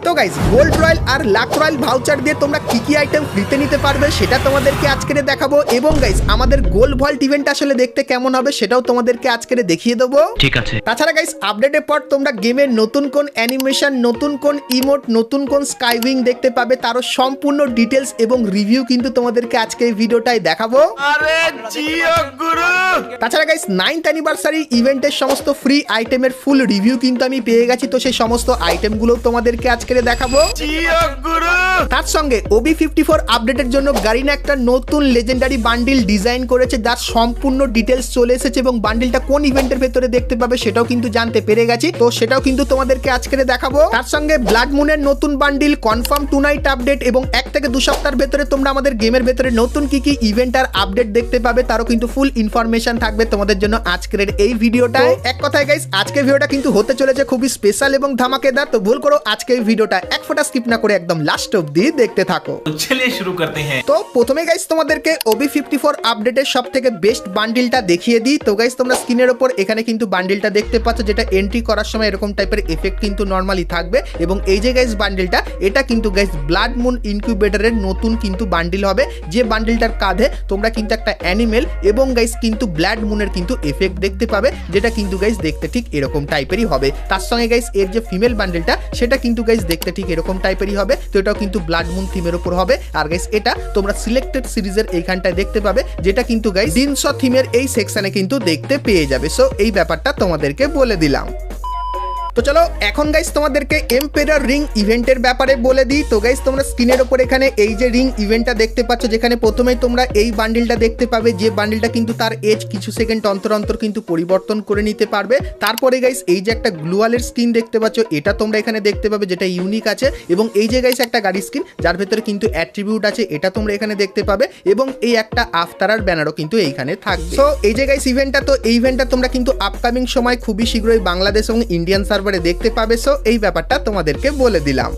তো guys gold royal আর lakh royal voucher দিয়ে তোমরা কি কি আইটেম ফ্রিতে নিতে পারবে সেটা তোমাদেরকে আজকে দেখাবো, এবং গাইস আমাদের গোল্ড ভল্ট ইভেন্ট আসলে দেখতে কেমন হবে সেটাও তোমাদেরকে আজকে দেখিয়ে দেবো। ঠিক আছে। তাছাড়া গাইস আপডেটের পর তোমরা গেমের নতুন কোন অ্যানিমেশন, নতুন কোন ইমোট, নতুন কোন স্কাইউইং দেখতে পাবে তারও সম্পূর্ণ ডিটেলস এবং রিভিউ কিন্তু তোমাদেরকে আজকে এই ভিডিওটাই দেখাবো। আরে জিও গুরু। তাছাড়া গাইস 9th অ্যানিভার্সারি ইভেন্টের সমস্ত ফ্রি আইটেমের ফুল রিভিউ কিন্তু আমি পেয়ে গেছি, তো সেই সমস্ত আইটেমগুলো তোমাদেরকে আজকে দেখাবো। জিও গুরু। তার সঙ্গে OB54 আপডেটের জন্য গারিনা একটা নতুন লেজেন্ডারি বান্ডিল ডিজাইন করেছে, যার সম্পূর্ণ ডিটেলস চলে এসেছে এবং বান্ডিলটা কোন ইভেন্টের ভেতরে দেখতে পাবে সেটাও কিন্তু জানতে পেরে গেছি, তো সেটাও কিন্তু তোমাদেরকে আজকে দেখাবো। তার সঙ্গে ব্লাড মুনের নতুন bundle, confirm two night update এবং 1 থেকে 2 সপ্তাহের ভেতরে তোমরা আমাদের গেমের ভেতরে নতুন কি কি ইভেন্ট আর আপডেট দেখতে পাবে তারও কিন্তু ফুল ইনফরমেশন থাকবে তোমাদের জন্য আজকের এই ভিডিওটায়। এক কথায় গাইস আজকের ভিডিওটা কিন্তু হতে চলেছে খুবই স্পেশাল এবং ধামাকেদার, তো ভুল করো আজকের ভিডিওটা এক ফোঁটা স্কিপ না করে একদম লাস্ট অবধি দেখতে থাকো। চলিয়ে শুরু করতে हैं। তো প্রথমে গাইস তোমাদেরকে OB54 আপডেটের সবথেকে বেস্ট বান্ডিলটা দেখিয়ে দিই। তো গাইস তোমরা স্ক্রিনের উপর এখানে কিন্তু বান্ডিলটা দেখতে পাচ্ছ, যেটা এন্ট্রি করার সময় এরকম টাইপের এফেক্ট কিন্তু নরমালি থাকবে, এবং এই যে গাইস বান্ডিলটা এটা কিন্তু গাইস ব্লাড মুন ইনকিউবেটরের নতুন কিন্তু বান্ডিল হবে, যে বান্ডিলটার কাঁধে তোমরা কিন্তু একটা অ্যানিমেল এবং গাইস কিন্তু ব্লাড মুনের কিন্তু এফেক্ট দেখতে পাবে, যেটা কিন্তু গাইস দেখতে ঠিক এরকম টাইপেরই হবে। তার সঙ্গে গাইস এর যে ফিমেল বান্ডিলটা সেটা কিন্তু গাইস দেখতে ঠিক এরকম টাইপেরই হবে, তো এটাও কিন্তু ব্লাড মুন থিমের উপর হবে। আর গাইস এটা তোমরা সিলেক্টেড সিরিজের এইখানটায় দেখতে পাবে, যেটা কিন্তু গাইস ডিনস থিমের এই সেকশনে কিন্তু দেখতে পেয়ে যাবে। সো এই ব্যাপারটা তোমাদেরকে বলে দিলাম। তো চলো এখন গাইস তোমাদেরকে এম্পেরার রিং ইভেন্টের ব্যাপারে বলে দিই। তো গাইস তোমরা স্ক্রিনের উপর এখানে এই যে রিং ইভেন্টটা দেখতে পাচ্ছ, যেখানে প্রথমেই তোমরা এই বান্ডিলটা দেখতে পাবে, যে বান্ডিলটা কিন্তু তার এজ কিছু সেকেন্ড অন্তর অন্তর কিন্তু পরিবর্তন করে নিতে পারবে। তারপরে গাইস এই যে একটা গ্লুয়ালের স্কিন দেখতে পাচ্ছ, এটা তোমরা এখানে দেখতে পাবে, যেটা ইউনিক আছে, এবং এই যে গাইস একটা গাড়ি স্কিন যার ভেতরে কিন্তু অ্যাট্রিবিউট আছে, এটা তোমরা এখানে দেখতে পাবে, এবং এই একটা আফতারার ব্যানারও কিন্তু এইখানে থাকবে। সো এই যে গাইস ইভেন্টটা, তো এই ইভেন্টটা তোমরা কিন্তু আপকামিং সময় খুবই শীঘ্রই বাংলাদেশ এবং ইন্ডিয়ান সার্ভারে দেখতে পাবে। সো এই ব্যাপারটা তোমাদেরকে বলে দিলাম।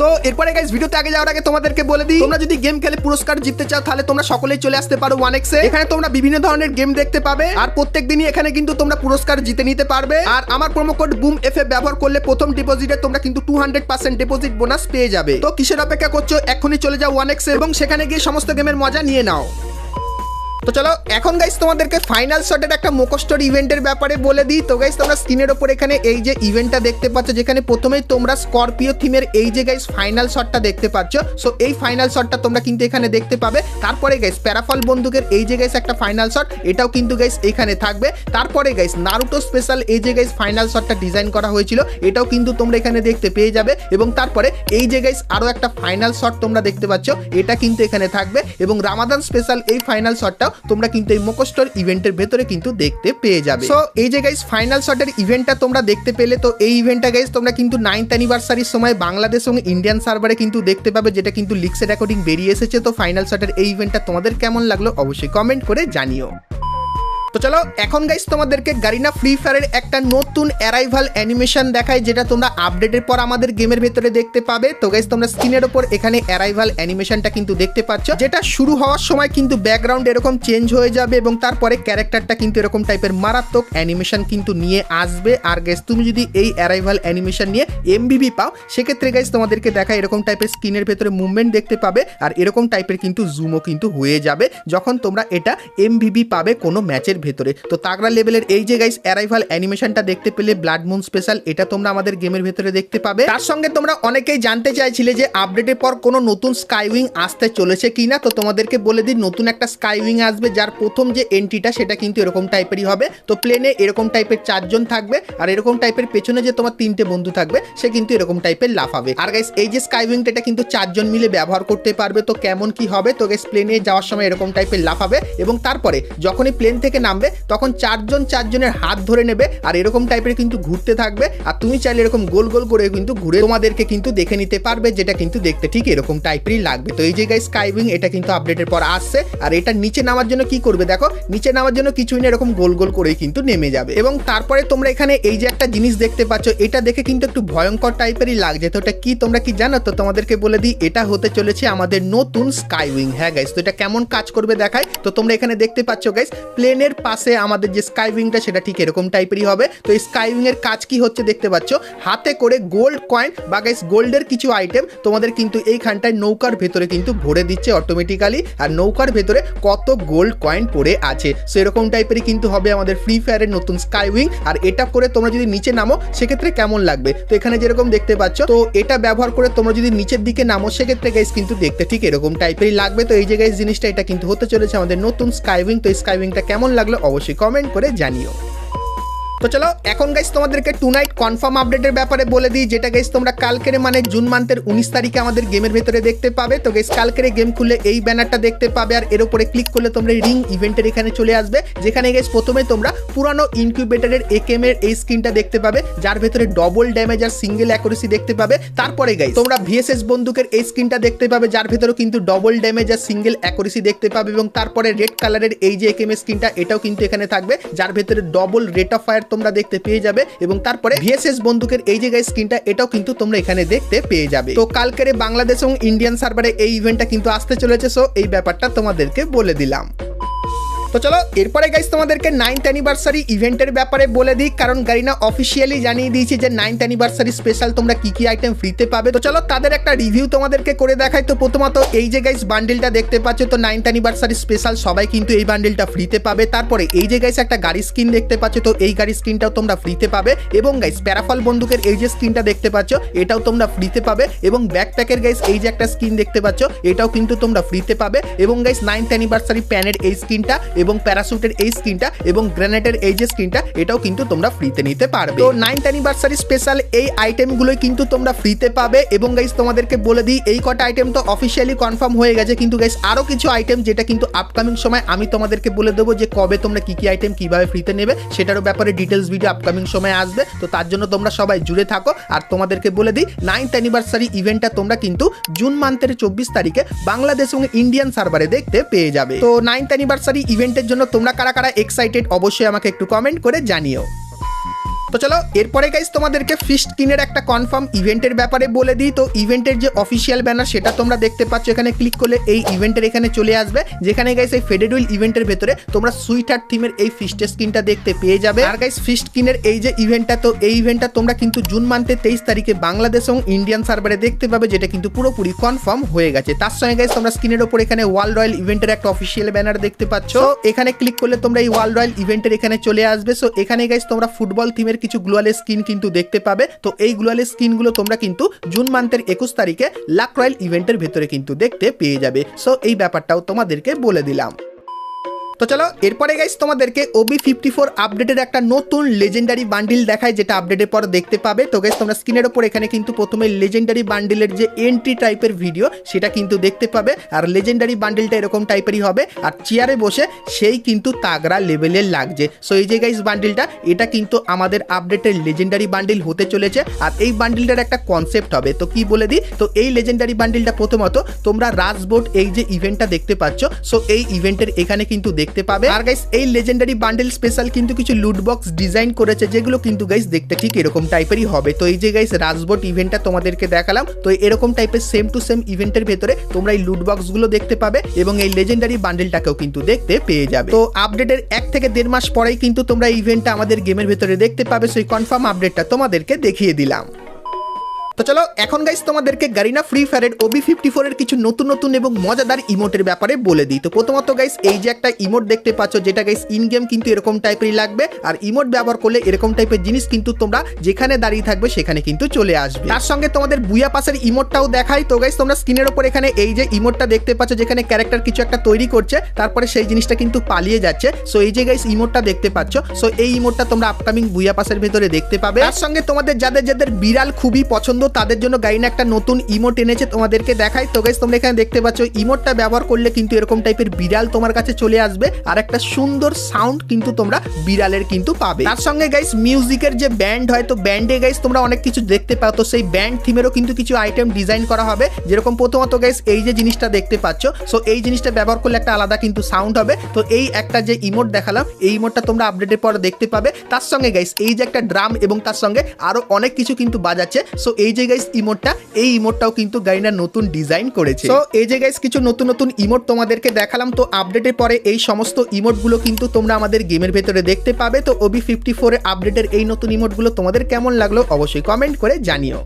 তো এরপরে গাইস ভিডিওতে আগে যাওয়ার আগে তোমাদেরকে বলে দিই, তোমরা যদি গেম খেলে পুরস্কার জিততে চাও তাহলে তোমরা সকলেই চলে আসতে পারো 1x এ। এখানে তোমরা বিভিন্ন ধরনের গেম দেখতে পাবে, আর প্রত্যেকদিনই এখানে কিন্তু তোমরা পুরস্কার জিতে নিতে পারবে। আর আমার প্রোমো কোড বুম এফএ ব্যবহার করলে প্রথম ডিপোজিটে তোমরা কিন্তু 200% ডিপোজিট বোনাস পেয়ে যাবে। তো কিসের অপেক্ষা করছো, এখনই চলে যাও 1x এ এবং সেখানে গিয়ে সমস্ত গেমের মজা নিয়ে নাও। তো চলো এখন গাইস তোমাদেরকে ফাইনাল শটের একটা মোকস্টোর ইভেন্টের ব্যাপারে বলে দিই। তো গাইস তোমরা স্ক্রিনের উপর এখানে এই যে ইভেন্টটা দেখতে পাচ্ছ, যেখানে প্রথমেই তোমরা স্করপিও থিমের এই যে গাইস ফাইনাল শটটা দেখতে পাচ্ছ। সো এই ফাইনাল শটটা তোমরা কিন্তু এখানে দেখতে পাবে। তারপরে গাইস প্যারাফল বন্দুকের এই যে গাইস একটা ফাইনাল শট, এটাও কিন্তু গাইস এখানে থাকবে। তারপরে গাইস নারুটো স্পেশাল এই যে গাইস ফাইনাল শটটা ডিজাইন করা হয়েছিল, এটাও কিন্তু তোমরা এখানে দেখতে পেয়ে যাবে। এবং তারপরে এই যে গাইস আরো একটা ফাইনাল শট তোমরা দেখতে পাচ্ছ, এটা কিন্তু এখানে থাকবে, এবং রামাদান স্পেশাল এই ফাইনাল শটটা তোমরা কিন্তু এই মোকস্টোর ইভেন্টের ভেতরে কিন্তু দেখতে পেয়ে যাবে। সো এই যে গাইস ফাইনাল শটের ইভেন্টটা তোমরা দেখতে পেলে, তো এই ইভেন্টটা গাইস তোমরা কিন্তু 9th অ্যানিভার্সারির সময় বাংলাদেশ এবং ইন্ডিয়ান সার্ভারে কিন্তু দেখতে পাবে, যেটা কিন্তু লিক্সের অ্যাকর্ডিং বেরিয়ে এসেছে। তো ফাইনাল শটের এই ইভেন্টটা তোমাদের কেমন লাগলো অবশ্যই কমেন্ট করে জানিও। তো চলো এখন গাইস তোমাদেরকে গারিনা ফ্রি ফায়ারের একটা নতুন অ্যারাইভাল অ্যানিমেশন দেখায়, যেটা তোমরা আপডেটের পর আমাদের গেমের ভেতরে দেখতে পাবে। তো গাইস তোমরা স্ক্রিনের উপর এখানে অ্যারাইভাল অ্যানিমেশনটা কিন্তু দেখতে পাচ্ছ, যেটা শুরু হওয়ার সময় কিন্তু ব্যাকগ্রাউন্ড এরকম চেঞ্জ হয়ে যাবে, এবং তারপরে ক্যারেক্টারটা কিন্তু এরকম টাইপের মারাত্মক অ্যানিমেশন কিন্তু নিয়ে আসবে। আর গাইস তুমি যদি এই অ্যারাইভাল অ্যানিমেশন নিয়ে MVP পাও, সেক্ষেত্রে গাইস তোমাদেরকে দেখা এরকম টাইপের স্ক্রিনের ভেতরে মুভমেন্ট দেখতে পাবে, আর এরকম টাইপের কিন্তু জুমও কিন্তু হয়ে যাবে যখন তোমরা এটা MVP পাবে কোনো ম্যাচের ভেতরে। তো তাগড়া লেভেলের এই যে গাইস অ্যারাইভাল অ্যানিমেশনটা দেখতে পেলে ব্লাড মুন স্পেশাল, এটা তোমরা আমাদের গেমের ভেতরে দেখতে পাবে। তার সঙ্গে তোমরা অনেকেই জানতে চাইছিলে যে আপডেটের পর কোনো নতুন স্কাইউইং আসতে চলেছে কিনা। তো তোমাদেরকে বলে দিই, নতুন একটা স্কাইউইং আসবে, যার প্রথম যে এন্ট্রিটা সেটা কিন্তু এরকম টাইপেরই হবে। তো প্লেনে এরকম টাইপের 4 জন থাকবে, আর এরকম টাইপের পেছনে যে তোমার 3টে বন্ধু থাকবে সে কিন্তু এরকম টাইপের লাফাবে। আর গাইস এই যে স্কাইউইংটা এটা কিন্তু 4 জন মিলে ব্যবহার করতে পারবে। তো কেমন কি হবে, তো গাইস প্লেনে যাওয়ার সময় এরকম টাইপের লাফাবে, এবং তারপরে যখনই প্লেন থেকে নামবে তখন 4 জনের হাত ধরে নেবে, আর এরকম টাইপের কিন্তু ঘুরতে থাকবে, আর তুমি চাইলে এরকম গোল গোল করে কিন্তু ঘুরে তোমাদেরকে কিন্তু দেখে নিতে পারবে, যেটা কিন্তু দেখতে ঠিক এরকম টাইপেরই লাগবে। তো এই যে গাইস স্কাইউইং এটা কিন্তু আপডেটের পর আসছে। আর এটা নিচে নামার জন্য কি করবে, দেখো নিচে নামার জন্য কিছুই না, এরকম গোল গোল করেই কিন্তু নেমে যাবে। এবং তারপরে তোমরা এখানে এই যে একটা জিনিস দেখতে পাচ্ছ, এটা দেখে কিন্তু একটু ভয়ঙ্কর টাইপেরই লাগছে। তো এটা কি তোমরা কি জানো, তো তোমাদেরকে বলে দিই, এটা হতে চলেছে আমাদের নতুন স্কাইউইং। হ্যাঁ গাইস, তো এটা কেমন কাজ করবে দেখায়। তো তোমরা এখানে দেখতে পাচ্ছ গাইস প্লেনের পাশে আমাদের যে স্কাইউইংটা সেটা ঠিক এরকম টাইপেরই হবে। তো এই স্কাইউইং এর কাজ কি হচ্ছে দেখতে পাচ্ছ, হাতে করে গোল্ড কয়েন বা গাইস গোল্ডের কিছু আইটেম তোমাদের কিন্তু এইখানটায় নৌকার ভেতরে কিন্তু ভরে দিচ্ছে অটোমেটিক্যালি, আর নৌকার ভেতরে কত গোল্ড কয়েন পড়ে আছে। সো এরকম টাইপেরই কিন্তু হবে আমাদের ফ্রি ফায়ারের নতুন স্কাইউইং। আর এটা করে তোমরা যদি নিচে নামো সেক্ষেত্রে কেমন লাগবে, তো এখানে যেরকম দেখতে পাচ্ছ, তো এটা ব্যবহার করে তোমরা যদি নিচের দিকে নামো সেক্ষেত্রে গাইস কিন্তু দেখতে ঠিক এরকম টাইপেরই লাগবে। তো এই যে গাইস জিনিসটা এটা কিন্তু হতে চলেছে আমাদের নতুন স্কাইউইং। তো এই স্কাইউইংটা কেমন লাগলো অবশ্যই কমেন্ট করে জানিও। তো চলো এখন গাইস তোমাদেরকে টু নাইট কনফার্ম আপডেটের ব্যাপারে বলে দিই, যেটা গাইস তোমরা কালকের মানে জুন মান্থের 19 তারিখে আমাদের গেমের ভেতরে দেখতে পাবে। তো গাইস কালকের গেম খুললে এই ব্যানারটা দেখতে পাবে, আর এর উপরে ক্লিক করলে তোমরা রিং ইভেন্টের এখানে চলে আসবে, যেখানে গাইস প্রথমে তোমরা পুরানো ইনকিউবেটরের একেএম এর এই স্কিনটা দেখতে পাবে, যার ভেতরে ডবল ড্যামেজ আর সিঙ্গেল অ্যাকুরেসি দেখতে পাবে। তারপরে গাইস তোমরা ভিএসএস বন্দুকের এই স্কিনটা দেখতে পাবে, যার ভেতরে কিন্তু ডবল ড্যামেজ আর সিঙ্গেল অ্যাকুরেসি দেখতে পাবে। এবং তারপরে রেড কালারের এই যে একেএম স্কিনটা এটাও কিন্তু এখানে থাকবে, যার ভেতরে ডবল রেট অফ ফায়ার তোমরা দেখতে পেয়ে যাবে। এবং তারপরে ভিএসএস বন্দুকের এই যে গাইস স্কিনটা এটাও কিন্তু তোমরা এখানে দেখতে পেয়ে যাবে। তো কালকের বাংলাদেশ এবং ইন্ডিয়ান সার্ভারে এই ইভেন্টটা কিন্তু আসতে চলেছে, সো এই ব্যাপারটা তোমাদেরকে বলে দিলাম। তো চলো এরপরে গাইস তোমাদেরকে 9th অ্যানিভার্সারি ইভেন্টের ব্যাপারে বলে দিই, কারণ গারিনা অফিসিয়ালি জানিয়ে দিয়েছে যে 9th অ্যানিভার্সারি স্পেশাল তোমরা কি কি আইটেম ফ্রিতে পাবে। তো চলো তাদের একটা রিভিউ তোমাদেরকে করে দেখাই। তো প্রথমত এই যে গাইস বান্ডেলটা দেখতে পাচ্ছ, তো 9th অ্যানিভার্সারি স্পেশাল সবাই কিন্তু এই বান্ডেলটা ফ্রিতে পাবে। তারপরে এই যে গাইস একটা গাড়ি স্কিন দেখতে পাচ্ছ, তো এই গাড়ি স্কিনটাও তোমরা ফ্রিতে পাবে। এবং গাইস প্যারাফল বন্দুকের এই যে স্কিনটা দেখতে পাচ্ছ এটাও তোমরা ফ্রিতে পাবে। এবং ব্যাকপ্যাকের গাইস এই যে একটা স্কিন দেখতে পাচ্ছ এটাও কিন্তু তোমরা ফ্রিতে পাবে। এবং গাইস 9th অ্যানিভার্সারি প্যানের এই স্কিনটা এবং প্যারাসুটের এই স্কিনটা এবং গ্রেনেডের এই যে স্কিনটা এটাও কিন্তু তোমরা ফ্রিতে নিতে পারবে। তো 9th অ্যানিভার্সারি স্পেশাল এই আইটেমগুলোই কিন্তু তোমরা ফ্রিতে পাবে। এবং গাইস তোমাদেরকে বলে দিই এই কটা আইটেম তো অফিসিয়ালি কনফার্ম হয়ে গেছে, কিন্তু গাইস আরো কিছু আইটেম যেটা কিন্তু আপকামিং সময় আমি তোমাদেরকে বলে দেবো যে কবে তোমরা কি কি আইটেম কিভাবে ফ্রিতে নেবে সেটারও ব্যাপারে ডিটেলস ভিডিও আপকামিং সময় আসবে। তো তার জন্য তোমরা সবাই জুড়ে থাকো। আর তোমাদেরকে বলে দিই 9th অ্যানিভার্সারি ইভেন্টটা তোমরা কিন্তু জুন মান্থের 24 তারিখে বাংলাদেশ এবং ইন্ডিয়ান সার্ভারে দেখতে পেয়ে যাবে। তো 9th অ্যানিভার্সারি ইভেন্টের জন্য তোমরা কারা কারা এক্সাইটেড অবশ্যই আমাকে একটু কমেন্ট করে জানিও। তো চলো এরপরে গাইস তোমাদেরকে ফিস্ট কিনের একটা কনফার্ম ইভেন্টের ব্যাপারে বলে দিই। তো ইভেন্টের যে অফিসিয়াল ব্যানার সেটা তোমরা দেখতে পাচ্ছ, এখানে ক্লিক করলে এই ইভেন্টের এখানে চলে আসবে, যেখানে গাইস এই ফেডেড উইল ইভেন্টের ভেতরে তোমরা সুইট হার্ট থিমের এই ফিস্টের স্কিনটা দেখতে পেয়ে যাবে। আর গাইস ফিস্ট কিনের এই যে ইভেন্টটা, তো এই ইভেন্টটা তোমরা কিন্তু জুন মান্থের 23 তারিখে বাংলাদেশ এবং ইন্ডিয়ান সার্ভারে দেখতে পাবে, যেটা কিন্তু পুরোপুরি কনফার্ম হয়ে গেছে। তার সঙ্গে গাইস তোমরা স্ক্রিনের উপর এখানে ওয়ার্ল্ড রয়্যাল ইভেন্টের একটা অফিসিয়াল ব্যানার দেখতে পাচ্ছ, এখানে ক্লিক করলে তোমরা এই ওয়ার্ল্ড রয়্যাল ইভেন্টের এখানে চলে আসবে। সো এখানে গাইস তোমরা ফুটবল থিমের কিছু গ্লোয়াল স্কিন কিন্তু দেখতে পাবে। তো এই গ্লোয়ালের স্কিনগুলো তোমরা কিন্তু জুন মান্থের 21 তারিখে লাক রয়্যাল ইভেন্টের ভেতরে কিন্তু দেখতে পেয়ে যাবে। সো এই ব্যাপারটাও তোমাদেরকে বলে দিলাম। তো চলো এরপরে গাইস তোমাদেরকে OB54 আপডেটের একটা নতুন লেজেন্ডারি বান্ডিল দেখায়, যেটা আপডেটের পর দেখতে পাবে। তো গাইস তোমরা স্ক্রিনের উপর এখানে কিন্তু প্রথমে লেজেন্ডারি বান্ডিলের যে এন্ট্রি টাইপের ভিডিও সেটা কিন্তু দেখতে পাবে। আর লেজেন্ডারি বান্ডিলটা এরকম টাইপেরই হবে, আর চেয়ারে বসে সেই কিন্তু তাগড়া লেভেলের লাগছে। সো এই যে গাইস বান্ডিলটা এটা কিন্তু আমাদের আপডেটের লেজেন্ডারি বান্ডিল হতে চলেছে। আর এই বান্ডিলটার একটা কনসেপ্ট হবে, তো কি বলে দিই। তো এই লেজেন্ডারি বান্ডিলটা প্রথমত তোমরা রাজবোট এই যে ইভেন্টটা দেখতে পাচ্ছ, সো এই ইভেন্টের এখানে কিন্তু দেখতে পাবে। আর গাইস এই লেজেন্ডারি বান্ডেল স্পেশাল কিন্তু কিছু লুট বক্স ডিজাইন করেছে, যেগুলো কিন্তু গাইস দেখতে ঠিক এরকম টাইপেরই হবে। তো এই যে গাইস রাজবোট ইভেন্টটা তোমাদেরকে দেখালাম, তো এরকম টাইপের সেম টু সেম ইভেন্টের ভেতরে তোমরা এই লুট বক্স গুলো দেখতে পাবে এবং এই লেজেন্ডারি বান্ডেলটাকেও কিন্তু দেখতে পেয়ে যাবে। তো আপডেটের 1 থেকে 1.5 মাস পরেই কিন্তু তোমরা ইভেন্টটা আমাদের গেমের ভেতরে দেখতে পাবে। সেই কনফার্ম আপডেটটা তোমাদেরকে দেখিয়ে দিলাম। তো চলো এখন গাইস তোমাদেরকে গারিনা ফ্রি ফায়ারের OB54 এর কিছু নতুন নতুন এবং মজাদার ইমোটের ব্যাপারে বলে দিই। তো প্রথমত গাইস এই যে একটা ইমোট দেখতে পাচ্ছ, যেটা গাইস ইন গেম কিন্তু এরকম টাইপেরই লাগবে। আর ইমোট ব্যবহার করলে এরকম টাইপের জিনিস কিন্তু তোমরা যেখানে দাঁড়িয়ে থাকবে সেখানে কিন্তু চলে আসবে। তার সঙ্গে তোমাদের বুয়া পাসের ইমোটটাও দেখাই। তো গাইস তোমরা স্ক্রিনের উপর এখানে এই যে ইমোটটা দেখতে পাচ্ছ, যেখানে ক্যারেক্টার কিছু একটা তৈরি করছে, তারপরে সেই জিনিসটা কিন্তু পালিয়ে যাচ্ছে। সো এই যে গাইস ইমোটটা দেখতে পাচ্ছ, সো এই ইমোটটা তোমরা আপকামিং বুয়া পাসের ভেতরে দেখতে পাবে। তার সঙ্গে তোমাদের যাদের যাদের বিড়াল খুবই পছন্দ তাদের জন্য গাইনা একটা নতুন ইমোট এনেছে, তোমাদেরকে দেখাই। তো গাইস তোমরা এখানে দেখতে পাচ্ছ ইমোটটা ব্যবহার করলে কিন্তু এরকম টাইপের বিড়াল তোমার কাছে চলে আসবে, আর একটা সুন্দর সাউন্ড কিন্তু তোমরা বিড়ালের কিন্তু পাবে। তার সঙ্গে গাইস মিউজিকের যে ব্যান্ড হয়, তো ব্যান্ডে গাইস তোমরা অনেক কিছু দেখতে পাও। তো সেই ব্যান্ড থিমেরও কিন্তু কিছু আইটেম ডিজাইন করা হবে, যেরকম প্রথমত গাইস এই যে জিনিসটা দেখতে পাচ্ছ, সো এই জিনিসটা ব্যবহার করলে একটা আলাদা কিন্তু সাউন্ড হবে। তো এই একটা যে ইমোট দেখালাম, এই ইমোটটা তোমরা আপডেটের পর দেখতে পাবে। তার সঙ্গে গাইস এই যে একটা ড্রাম এবং তার সঙ্গে আরো অনেক কিছু কিন্তু বাজাচ্ছে, সো এই এই যে গাইস ইমোটটা, এই ইমোটটাও কিন্তু গাইনার নতুন ডিজাইন করেছে। তো এই যে গাইস কিছু নতুন নতুন ইমোট তোমাদেরকে দেখালাম। তো আপডেটের পরে এই সমস্ত ইমোটগুলো কিন্তু তোমরা আমাদের গেমের ভেতরে দেখতে পাবে। তো OB54 এর আপডেটের এই নতুন ইমোটগুলো তোমাদের কেমন লাগলো অবশ্যই কমেন্ট করে জানিও।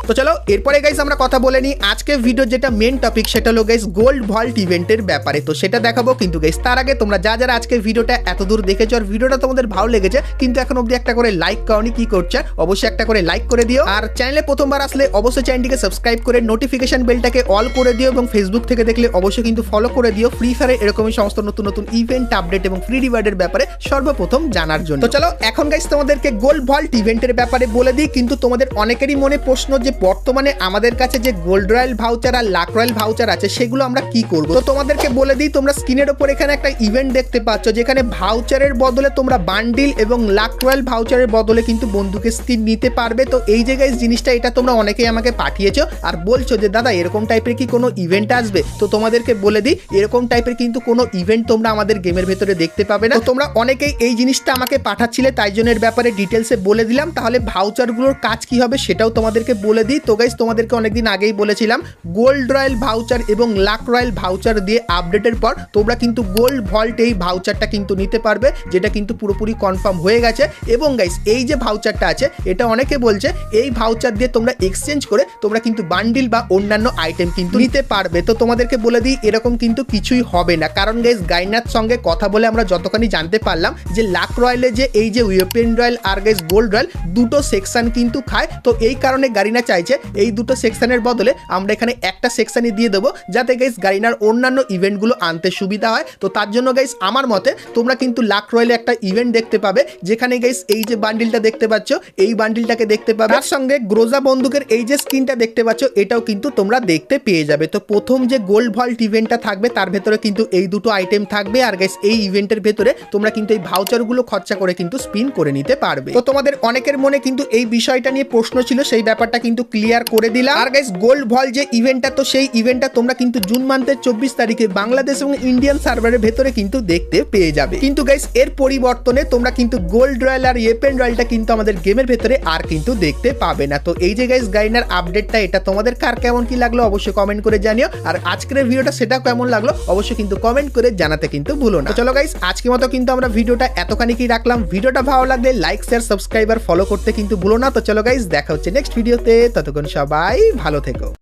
তো চলো এরপরে গাইস আমরা কথা বলে নিই আজকে ভিডিও যেটা মেন টপিক, সেটা হলো গাইস গোল্ড ভল্ট ইভেন্টের ব্যাপারে। তো সেটা দেখাবো, কিন্তু গাইস তার আগে তোমরা যারা আজকে ভিডিওটা এত দূর দেখেছো আর ভিডিওটা তোমাদের ভালো লেগেছে কিন্তু এখন অবধি একটা করে লাইক করনি, কি করছে অবশ্যই একটা করে লাইক করে দিও। আর চ্যানেলে প্রথমবার আসলে অবশ্যই চ্যানেলটিকে সাবস্ক্রাইব করে নোটিফিকেশন বেলটাকে অল করে দিও, এবং ফেসবুক থেকে দেখলে অবশ্যই কিন্তু ফলো করে দিও ফ্রি ফায়ারে এরকমই সমস্ত নতুন নতুন ইভেন্ট আপডেট এবং ফ্রি রিওয়ার্ডের ব্যাপারে সর্বপ্রথম জানার জন্য। তো চলো এখন গাইস তোমাদেরকে গোল্ড ভল্ট ইভেন্টের ব্যাপারে বলে দিই। কিন্তু তোমাদের অনেকেরই মনে প্রশ্ন যে বর্তমানে আমাদের কাছে যে গোল্ড রয়্যাল ভাউচার আর লাক রয়্যাল ভাউচার আছে সেগুলো আমরা কি করব। তো তোমাদেরকে বলে দিই, তোমরা স্ক্রিনের উপর এখানে একটা ইভেন্ট দেখতে পাচ্ছ যেখানে ভাউচারের বদলে তোমরা বান্ডিল এবং লাক রয়্যাল ভাউচারের বদলে কিন্তু বন্দুকের স্কিন নিতে পারবে। তো এই যে গাইস জিনিসটা, এটা তোমরা অনেকেই আমাকে পাঠিয়েছো আর বলছো যে দাদা এরকম টাইপের কি কোনো ইভেন্ট আসবে। তো তোমাদেরকে বলে দিই, এরকম টাইপের কিন্তু কোনো ইভেন্ট তোমরা আমাদের গেমের ভেতরে দেখতে পাবে না। তো তোমরা অনেকেই এই জিনিসটা আমাকে পাঠাচ্ছিলে, তাই জন্য এর ব্যাপারে ডিটেলসে বলে দিলাম। তাহলে ভাউচারগুলোর কাজ কি হবে সেটাও তোমাদেরকে বলে দিই। তো গাইস তোমাদেরকে অনেকদিন আগেই বলেছিলাম গোল্ড রয়্যাল ভাউচার এবং লাক রয়্যাল ভাউচার দিয়ে আপডেটের পর তোমরা কিন্তু গোল্ড ভল্ট এই ভাউচারটা কিন্তু নিতে পারবে, যেটা কিন্তু পুরোপুরি কনফার্ম হয়ে গেছে। এবং গাইস এই যে ভাউচারটা আছে এটা অনেকে বলছে এই ভাউচার দিয়ে তোমরা এক্সচেঞ্জ করে তোমরা কিন্তু বান্ডিল বা অন্যান্য আইটেম কিন্তু নিতে পারবে। তো তোমাদেরকে বলে দিই এরকম কিন্তু কিছুই হবে না, কারণ গাইস গাইনার সঙ্গে কথা বলে আমরা যতখানি জানতে পারলাম যে লাক রয়্যালে যে এই যে ওয়েপেন রয়্যাল আর গাইস গোল্ড রয়্যাল দুটো সেকশন কিন্তু খায়। তো এই কারণে গারিনা চাইছে এই দুটো সেকশনের বদলে আমরা এখানে একটা সেকশনই দিয়ে দেবো, যাতে গাইস গারিনার অন্যান্য ইভেন্টগুলো আনতে সুবিধা হয়। তো তার জন্য গাইস আমার মতে তোমরা কিন্তু লাক রয়্যালে একটা ইভেন্ট দেখতে পাবে, যেখানে গাইস এই যে বান্ডিলটা দেখতে পাচ্ছ এই বান্ডিলটাকে দেখতে পাবে, তার সঙ্গে গ্রোজা বন্দুকের এই যে স্কিনটা দেখতে পাচ্ছ এটাও কিন্তু তোমরা দেখতে পেয়ে যাবে। তো প্রথম যে গোল্ড ভল্ট ইভেন্টটা থাকবে তার ভেতরে কিন্তু এই দুটো আইটেম থাকবে। আর গাইস এই ইভেন্টের ভেতরে তোমরা কিন্তু এই ভাউচারগুলো খরচা করে কিন্তু স্পিন করে নিতে পারবে। তো তোমাদের অনেকের মনে কিন্তু এই বিষয়টা নিয়ে প্রশ্ন ছিল, সেই ব্যাপারটা কিন্তু ক্লিয়ার করে দিলাম। আর গাইস গোল্ড ভল্ট যে ইভেন্টটা, তো সেই ইভেন্টটা তোমরা কিন্তু জুন মান্থের 24 তারিখে বাংলাদেশ এবং ইন্ডিয়ান সার্ভারের ভেতরে কিন্তু দেখতে পেয়ে যাবে। কিন্তু গাইস এর পরিবর্তনে তোমরা কিন্তু গোল্ড রয়্যাল আর ওয়েপেন রয়্যালটা কিন্তু আমাদের গেমের ভেতরে আর কিন্তু দেখতে পাবে না। তো এই যে গাইস গাইনার আপডেটটা, এটা তোমাদের কার কেমন কি লাগলো অবশ্যই কমেন্ট করে জানিও। আর আজকের ভিডিওটা সেটা কেমন লাগলো অবশ্যই কিন্তু কমেন্ট করে জানাতে কিন্তু ভুলো না। তো চলো গাইস আজকের মতো কিন্তু আমরা ভিডিওটা এতখানি কি রাখলাম। ভিডিওটা ভালো লাগলে লাইক শেয়ার সাবস্ক্রাইব আর ফলো করতে কিন্তু ভুলো না। তো চলো গাইস দেখা হচ্ছে নেক্সট ভিডিওতে, ততক্ষণ সবাই ভালো থেকো।